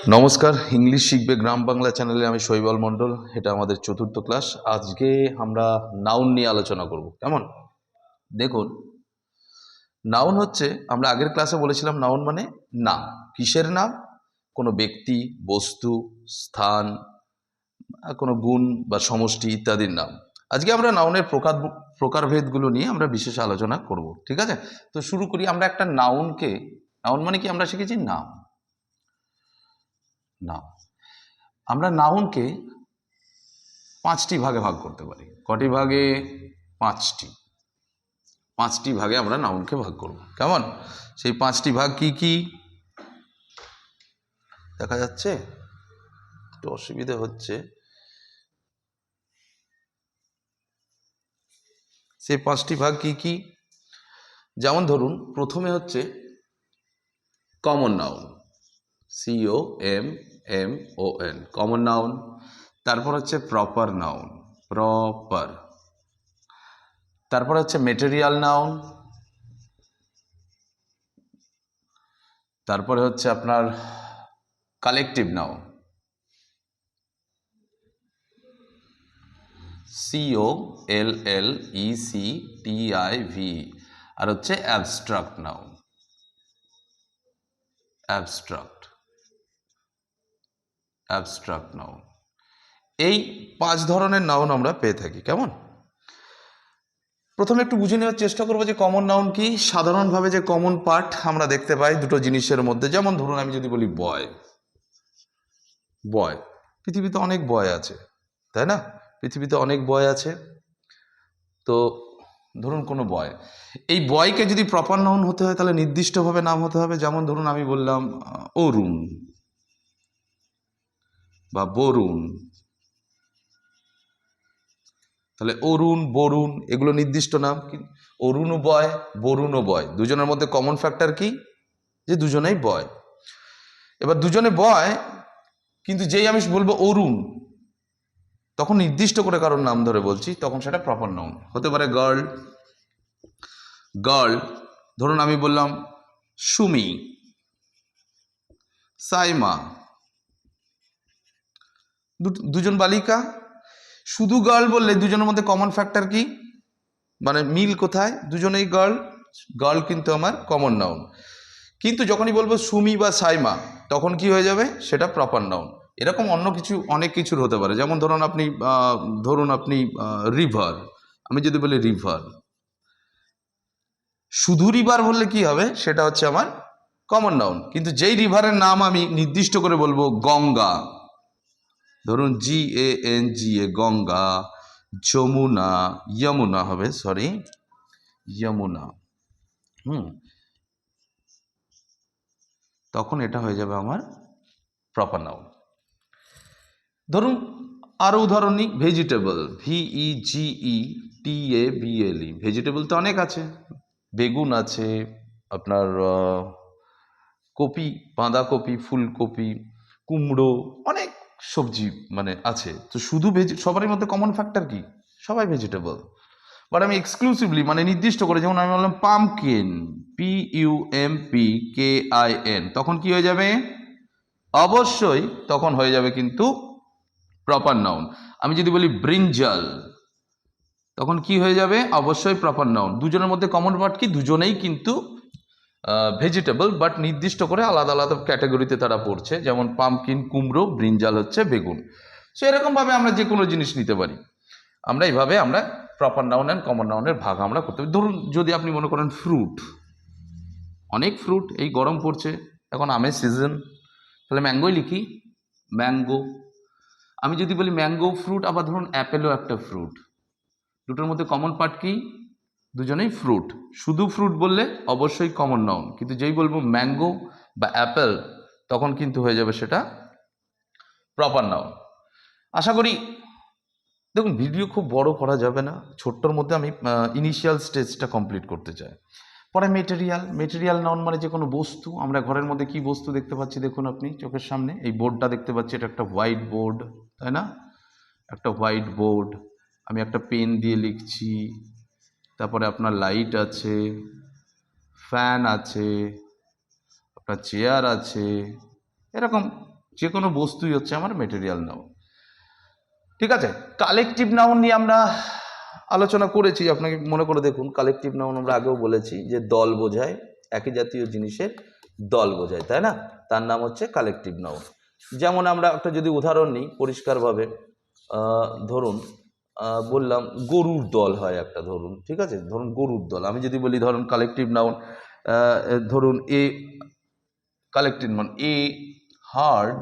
নমস্কার, ইংলিশ শিখবে গ্রাম বাংলা চ্যানেলে আমি শৈবাল মণ্ডল। এটা আমাদের চতুর্থ ক্লাস। আজকে আমরা নাউন নিয়ে আলোচনা করব। কেমন? দেখুন, নাউন হচ্ছে, আমরা আগের ক্লাসে বলেছিলাম নাউন মানে নাম। কিসের নাম? কোনো ব্যক্তি, বস্তু, স্থান, কোনো গুণ বা সমষ্টি ইত্যাদির নাম। আজকে আমরা নাউনের প্রকারভেদগুলো নিয়ে আমরা বিশেষ আলোচনা করব। ঠিক আছে? তো শুরু করি। আমরা একটা নাউনকে, নাউন মানে কি আমরা শিখেছি? নাম। নাম আমরা নাউনকে পাঁচটি ভাগে ভাগ করতে পারি। কটি ভাগে? পাঁচটি ভাগে আমরা নাউনকে ভাগ করব। কেমন? সেই পাঁচটি ভাগ কি কি দেখা যাচ্ছে? একটু অসুবিধা হচ্ছে। সেই পাঁচটি ভাগ কি কি? যেমন ধরুন, প্রথমে হচ্ছে common noun, COMMON, common noun. তারপর হচ্ছে প্রপার নাউন, প্রপার। তারপর হচ্ছে মেটেরিয়াল নাউন। তারপরে হচ্ছে আপনার কালেকটিভ নাউন, COLLECTIV। আর হচ্ছে অ্যাবস্ট্রাক্ট নাউন, অ্যাবস্ট্রাক্ট নাউন। এই পাঁচ ধরনের নাউন আমরা পেয়ে থাকি। কেমন? প্রথমে একটু বুঝে নেওয়ার চেষ্টা করবো যে কমন নাউন কি। সাধারণভাবে যে কমন পার্ট আমরা দেখতে পাই দুটো জিনিসের মধ্যে, যেমন ধরুন আমি যদি বলি বয়, বয়, পৃথিবীতে অনেক বয় আছে, তাই না? পৃথিবীতে অনেক বয় আছে। তো ধরুন কোনো বয়, এই বয়কে যদি প্রপার নাউন হতে হয় তাহলে নির্দিষ্টভাবে নাম হতে হবে। যেমন ধরুন আমি বললাম অরুণ বা বরুণ, তাহলে অরুণ, বরুণ এগুলো নির্দিষ্ট নাম। অরুণও বয়, বরুণও বয়। দুজনের মধ্যে কমন ফ্যাক্টর কি? যে দুজনেই বয়। এবার দুজনে বয়, কিন্তু যেই আমি বলবো অরুণ, তখন নির্দিষ্ট করে কারোর নাম ধরে বলছি, তখন সেটা প্রপার নাউন হতে পারে। Girl, girl. ধরুন আমি বললাম সুমি, সাইমা, দুজন বালিকা। শুধু গার্ল বললে দুজনের মধ্যে কমন ফ্যাক্টর কি, মানে মিল কোথায়? দুজনেই গার্ল, গার্ল কিন্তু আমার কমন নাউন। কিন্তু যখনই বলবো সুমি বা সাইমা, তখন কি হয়ে যাবে? সেটা প্রপার নাউন। এরকম অন্য কিছু, অনেক কিছুর হতে পারে। যেমন ধরুন আপনি রিভার, আমি যদি বলি রিভার, শুধু রিভার বললে কি হবে? সেটা হচ্ছে আমার কমন নাউন। কিন্তু যেই রিভারের নাম আমি নির্দিষ্ট করে বলবো গঙ্গা, ধরুন GANGA, গঙ্গা, যমুনা, যমুনা হবে, সরি, যমুনা, তখন এটা হয়ে যাবে আমার প্রপার নাউন। ধরুন আরো উদাহরণ নিই, ভেজিটেবল, VEGETABLE, ভেজিটেবল তো অনেক আছে। বেগুন আছে, আপনার কপি, বাঁধাকপি, ফুলকপি, কুমড়ো, অনেক সবজি মানে আছে। তো শুধু সবারই মধ্যে কমন ফ্যাক্টর কি? সবাই ভেজিটেবল। বাট আমি এক্সক্লুসিভলি মানে নির্দিষ্ট করে, যেমন আমি বললাম পামকিন, PUMPKIN, তখন কি হয়ে যাবে? অবশ্যই তখন হয়ে যাবে কিন্তু প্রপার নাউন। আমি যদি বলি ব্রিঞ্জাল, তখন কি হয়ে যাবে? অবশ্যই প্রপার নাউন। দুজনের মধ্যে কমন পার্ট কি? দুজনেই কিন্তু ভেজিটেবল, বাট নির্দিষ্ট করে আলাদা আলাদা ক্যাটাগরিতে তারা পড়ছে। যেমন পামকিন কুমড়ো, ব্রিঞ্জাল হচ্ছে বেগুন। সো এরকমভাবে আমরা যে কোনো জিনিস নিতে পারি। আমরা এইভাবে আমরা প্রপার নাউন অ্যান্ড কমন নাউনের ভাগ আমরা করতে পারি। ধরুন যদি আপনি মনে করেন ফ্রুট, অনেক ফ্রুট, এই গরম পড়ছে, এখন আমের সিজন, তাহলে ম্যাঙ্গোই লিখি, ম্যাঙ্গো। আমি যদি বলি ম্যাঙ্গো ফ্রুট, আবার ধরুন অ্যাপেলও একটা ফ্রুট, দুটোর মধ্যে কমন পার্ট কি? দুজনেই ফ্রুট। শুধু ফ্রুট বললে অবশ্যই কমন নাউন, কিন্তু যেই বলবো ম্যাঙ্গো বা অ্যাপেল, তখন কিন্তু হয়ে যাবে সেটা প্রপার নাউন। আশা করি, দেখুন ভিডিও খুব বড় করা যাবে না, ছোট্টর মধ্যে আমি ইনিশিয়াল স্টেজটা কমপ্লিট করতে চাই। পরে মেটেরিয়াল, মেটেরিয়াল নাউন মানে যে কোনো বস্তু। আমরা ঘরের মধ্যে কি বস্তু দেখতে পাচ্ছি? দেখুন আপনি চোখের সামনে এই বোর্ডটা দেখতে পাচ্ছি, এটা একটা হোয়াইট বোর্ড, তাই না? একটা হোয়াইট বোর্ড, আমি একটা পেন দিয়ে লিখছি। তারপরে আপনার লাইট আছে, ফ্যান আছে, আপনার চেয়ার আছে, এরকম যে কোনো বস্তুই হচ্ছে আমার মেটেরিয়াল নাউন। ঠিক আছে, কালেকটিভ নাউন নিয়ে আমরা আলোচনা করেছি, আপনাকে মনে করে দেখুন। কালেকটিভ নাউন আমরা আগেও বলেছি যে দল বোঝায়, একই জাতীয় জিনিসের দল বোঝায়, তাই না? তার নাম হচ্ছে কালেকটিভ নাউন। যেমন আমরা একটা যদি উদাহরণ নিই পরিষ্কারভাবে, ধরুন বললাম গরুর দল হয় একটা, ধরুন, ঠিক আছে, ধরুন গরুর দল। আমি যদি বলি ধরুন কালেকটিভ নাউন, ধরুন a collective noun a herd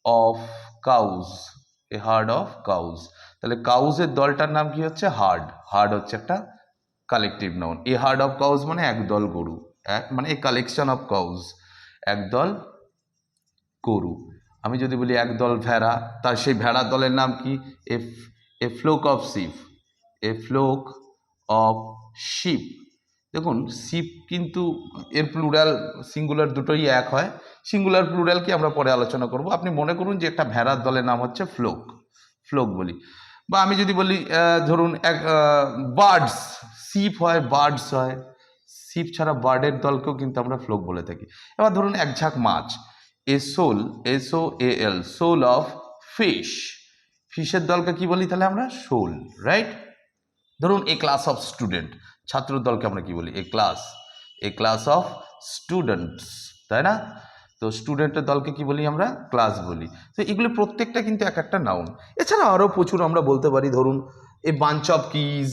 of cows, a herd of cows, তাহলে কাউজের দলটার নাম কি হচ্ছে? হার্ড। হার্ড হচ্ছে একটা collective noun. A herd of cows মানে একদল গরু, মানে এ কালেকশন অফ কাউজ, একদল গরু। আমি যদি বলি একদল ভেড়া, তার সেই ভেড়ার দলের নাম কি? A flock of sheep, a flock of sheep. দেখুন শিপ কিন্তু এর প্লুরাল সিঙ্গুলার দুটোই এক হয়, সিঙ্গুলার প্লুরাল কি আমরা পরে আলোচনা করব। আপনি মনে করুন যে একটা ভেড়ার দলের নাম হচ্ছে ফ্লোক, ফ্লোক বলি। বা আমি যদি বলি ধরুন এক বার্ডস, শিপ হয় বার্ডস হয়, শিপ ছাড়া বার্ডের দলকেও কিন্তু আমরা ফ্লোক বলে থাকি। এবার ধরুন এক ঝাঁক মাছ, a shoal, SOAL, shoal of fish, ফিশের দলকে কি বলি তাহলে আমরা? Shoal, right? ধরুন এ ক্লাস অফ স্টুডেন্ট, ছাত্রের দলকে আমরা কি বলি? এ ক্লাস অফ স্টুডেন্টস, তাই না? তো স্টুডেন্টের দলকে কি বলি আমরা? ক্লাস বলি। তো এগুলো প্রত্যেকটা কিন্তু এক একটা নাউন। এছাড়া আরও প্রচুর আমরা বলতে পারি, ধরুন এ বাঞ্চ অফ কিজ,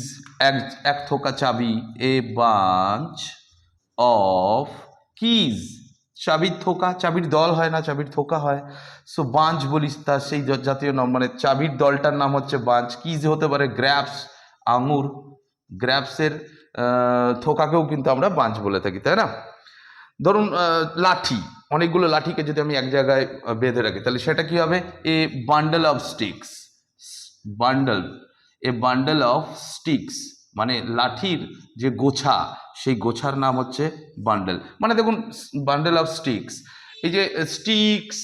এক থোকা চাবি, এ বাঞ্চ অফ কিজ, চাবির থোকা, চাবির দল হয় না, চাবির থোকা হয়। সো বাঞ্চ বলি, তার সেই জাতীয় নাম, মানে চাবির দলটার নাম হচ্ছে বাঞ্চ। কিজ হতে পারে গ্র্যাপস, আঙুর, গ্র্যাপসের থোকাকেও কিন্তু আমরা বাঞ্চ বলে থাকি, তাই না? ধরুন লাঠি, অনেকগুলো লাঠিকে যদি আমি এক জায়গায় বেঁধে রাখি তাহলে সেটা কি হবে? এ bundle of sticks, bundle, A bundle of sticks, মানে লাঠির যে গোছা, সেই গোছার নাম হচ্ছে বান্ডেল। মানে দেখুন বান্ডেল অফ স্টিক্স, এই যে sticks,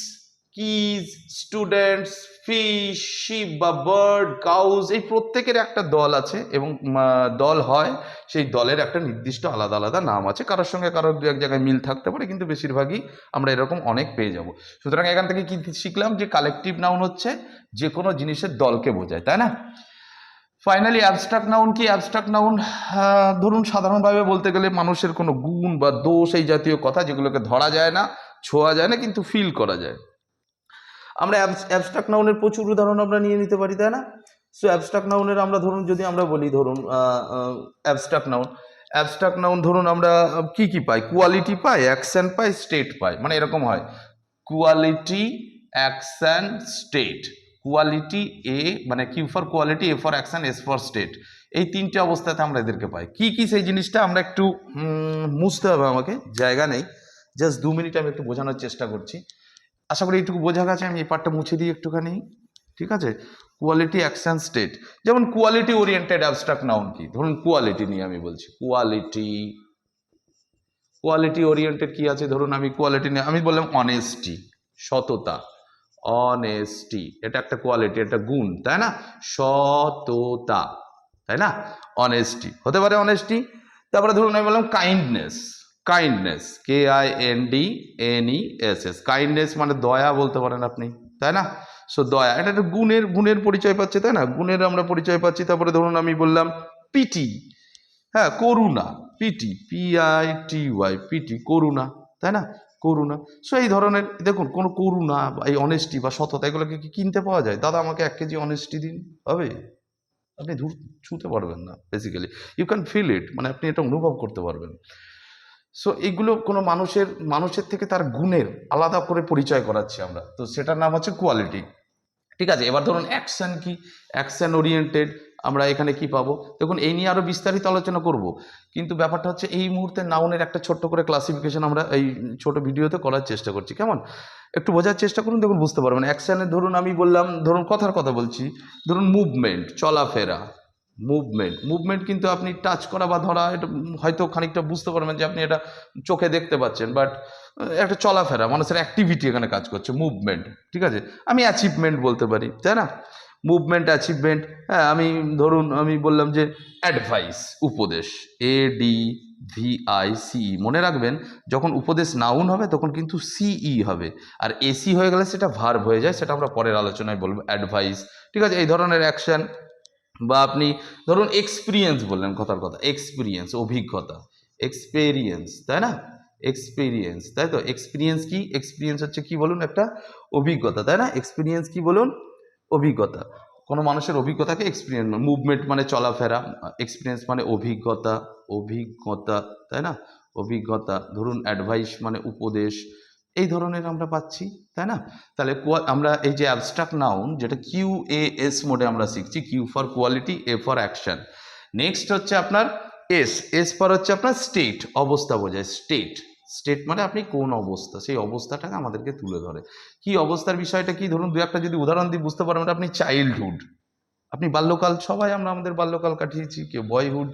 keys, students, fish, sheep বা বার্ড, কাউজ, এই প্রত্যেকের একটা দল আছে এবং দল হয়, সেই দলের একটা নির্দিষ্ট আলাদা আলাদা নাম আছে। কারোর সঙ্গে কারোর দু এক জায়গায় মিল থাকতে পারে, কিন্তু বেশিরভাগই আমরা এরকম অনেক পেয়ে যাব। সুতরাং এখান থেকে কি শিখলাম? যে কালেকটিভ নাউন হচ্ছে যে কোনো জিনিসের দলকে বোঝায়, তাই না? ফাইনালি অ্যাবস্ট্রাক্ট নাউন কি? অ্যাবস্ট্রাক্ট নাউন ধরুন সাধারণভাবে বলতে গেলে মানুষের কোনো গুণ বা দোষ, এই জাতীয় কথা যেগুলোকে ধরা যায় না, ছোঁয়া যায় না, কিন্তু ফিল করা যায়। আমরা অ্যাবস্ট্রাক্ট নাউনের প্রচুর উদাহরণ আমরা নিয়ে নিতে পারি, তাই না? সো অ্যাবস্ট্রাক্ট নাউনের আমরা ধরুন যদি আমরা বলি, ধরুন অ্যাবস্ট্রাক্ট নাউন ধরুন আমরা কি কি পাই? কোয়ালিটি পাই, অ্যাকশন পাই, স্টেট পাই, মানে এরকম হয় কোয়ালিটি, অ্যাকশন, স্টেট। কোয়ালিটি এ মানে Q for quality, A for action, S for state, এই তিনটে অবস্থাতে আমরা এদেরকে পাই। কি কি সেই জিনিসটা আমরা একটু মুছতে হবে আমাকে, জায়গা নেই, জাস্ট 2 মিনিট আমি একটু বোঝানোর চেষ্টা করছি। আশা করি এইটুকু বোঝা গেছে। আমি এই পার্টটা মুছে দিই একটুখানি, ঠিক আছে? Quality, action, state. যেমন কোয়ালিটি ওরিয়েন্টেড অ্যাবস্ট্রাক্ট নাউন কি? ধরুন কোয়ালিটি নিয়ে আমি বলছি, কোয়ালিটি ওরিয়েন্টেড কি আছে? ধরুন আমি কোয়ালিটি নিয়ে আমি বললাম অনেস্টি, সততা, অনেস্টি, এটা একটা কোয়ালিটি, একটা গুণ, তাই না? সততা, তাই না? অনেস্টি হতে পারে, অনেস্টি। তারপরে ধরুন আমি বললাম কাইন্ডনেস, কাইন্ডনেস, KINDNESS, কাইন্ডনেস মানে দয়া বলতে পারেন আপনি, তাই না? সো দয়া, এটা একটা গুণের পরিচয় পাচ্ছে, তাই না? গুণের আমরা পরিচয় পাচ্ছি। তারপরে ধরুন আমি বললাম পিটি, হ্যাঁ, করুণা, PITY, পিটি, করুণা, তাই না? করুণা। সো এই ধরনের দেখুন কোনো করুণা বা এই অনেস্টি বা সততা, এগুলোকে কি কিনতে পাওয়া যায়? দাদা আমাকে 1 কেজি অনেস্টি দিন, হবে? আপনি ছুঁতে পারবেন না। Basically you can feel it, মানে আপনি এটা অনুভব করতে পারবেন। সো এগুলো কোনো মানুষের থেকে তার গুণের আলাদা করে পরিচয় করাচ্ছি আমরা, তো সেটার নাম হচ্ছে কোয়ালিটি। ঠিক আছে, এবার ধরুন অ্যাকশন কি? অ্যাকশন ওরিয়েন্টেড আমরা এখানে কি পাবো? দেখুন এই নিয়ে আরো বিস্তারিত আলোচনা করব, কিন্তু ব্যাপারটা হচ্ছে এই মুহূর্তে নাউনের একটা ছোট্ট করে ক্লাসিফিকেশন আমরা এই ছোট ভিডিওতে করার চেষ্টা করছি, কেমন? একটু বোঝার চেষ্টা করুন, দেখুন বুঝতে পারবেন। অ্যাকশনে ধরুন আমি বললাম, ধরুন কথার কথা বলছি, ধরুন মুভমেন্ট, চলাফেরা, মুভমেন্ট কিন্তু আপনি টাচ করা বা ধরা, এটা হয়তো খানিকটা বুঝতে পারবেন যে আপনি এটা চোখে দেখতে পাচ্ছেন, বাট একটা চলাফেরা, মানুষের অ্যাক্টিভিটি এখানে কাজ করছে, মুভমেন্ট, ঠিক আছে? আমি অ্যাচিভমেন্ট বলতে পারি, তাই না? Movement, achievement. হ্যাঁ, আমি ধরুন আমি বললাম যে অ্যাডভাইস, উপদেশ, VICE, মনে রাখবেন যখন উপদেশ নাউন হবে তখন কিন্তু CE হবে, আর AC হয়ে গেলে সেটা ভার্ব হয়ে যায়, সেটা আমরা পরের আলোচনায় বলবো, অ্যাডভাইস। ঠিক আছে, এই ধরনের অ্যাকশন। বা আপনি ধরুন এক্সপিরিয়েন্স বললেন, কথার কথা, এক্সপিরিয়েন্স অভিজ্ঞতা, এক্সপেরিয়েন্স, তাই না? এক্সপিরিয়েন্স, তাই তো? এক্সপিরিয়েন্স কি? এক্সপিরিয়েন্স হচ্ছে কি বলুন? একটা অভিজ্ঞতা, তাই না? এক্সপিরিয়েন্স কি বলুন? অভিজ্ঞতা। কোনো মানুষের অভিজ্ঞতাকে এক্সপিরিয়েন্স, মুভমেন্ট মানে চলাফেরা, এক্সপিরিয়েন্স মানে অভিজ্ঞতা, অভিজ্ঞতা, তাই না? অভিজ্ঞতা। ধরুন অ্যাডভাইস মানে উপদেশ, এই ধরনের আমরা পাচ্ছি, তাই না? তাহলে আমরা এই যে অ্যাবস্ট্রাক্ট নাউন, যেটা QAS মোডে আমরা শিখছি, Q for quality, A for action. Next হচ্ছে আপনার এস ফর হচ্ছে আপনার স্টেট, অবস্থা বোঝায়, স্টেট। স্টেট মানে আপনি কোন অবস্থা, সেই অবস্থাটাকে আমাদেরকে তুলে ধরে। কি অবস্থার বিষয়টা কি, ধরুন দু একটা যদি উদাহরণ দিই বুঝতে পারবেন। আপনি চাইল্ডহুড, আপনি বাল্যকাল, সবাই আমরা আমাদের বাল্যকাল কাটিয়েছি, কেউ বয়হুড,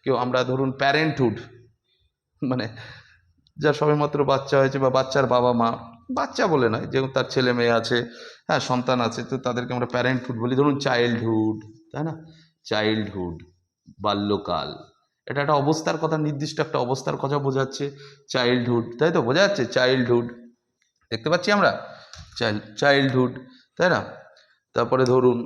কেউ আমরা ধরুন প্যারেন্টহুড, মানে যার সবেমাত্র বাচ্চা হয়েছে বা বাচ্চার বাবা মা, বাচ্চা বলে নয়, যেহেতু তার ছেলে মেয়ে আছে, হ্যাঁ সন্তান আছে, তো তাদেরকে আমরা প্যারেন্টহুড বলি। ধরুন চাইল্ডহুড, তাই না? চাইল্ডহুড, বাল্যকাল, এটা একটা অবস্থার কথা, নির্দিষ্ট একটা অবস্থার কথা বোঝাচ্ছে চাইল্ডহুড, তাই তো? বোঝা যাচ্ছে চাইল্ডহুড, দেখতে পাচ্ছি আমরা চাইল্ডহুড, তাই না? তারপরে ধরুন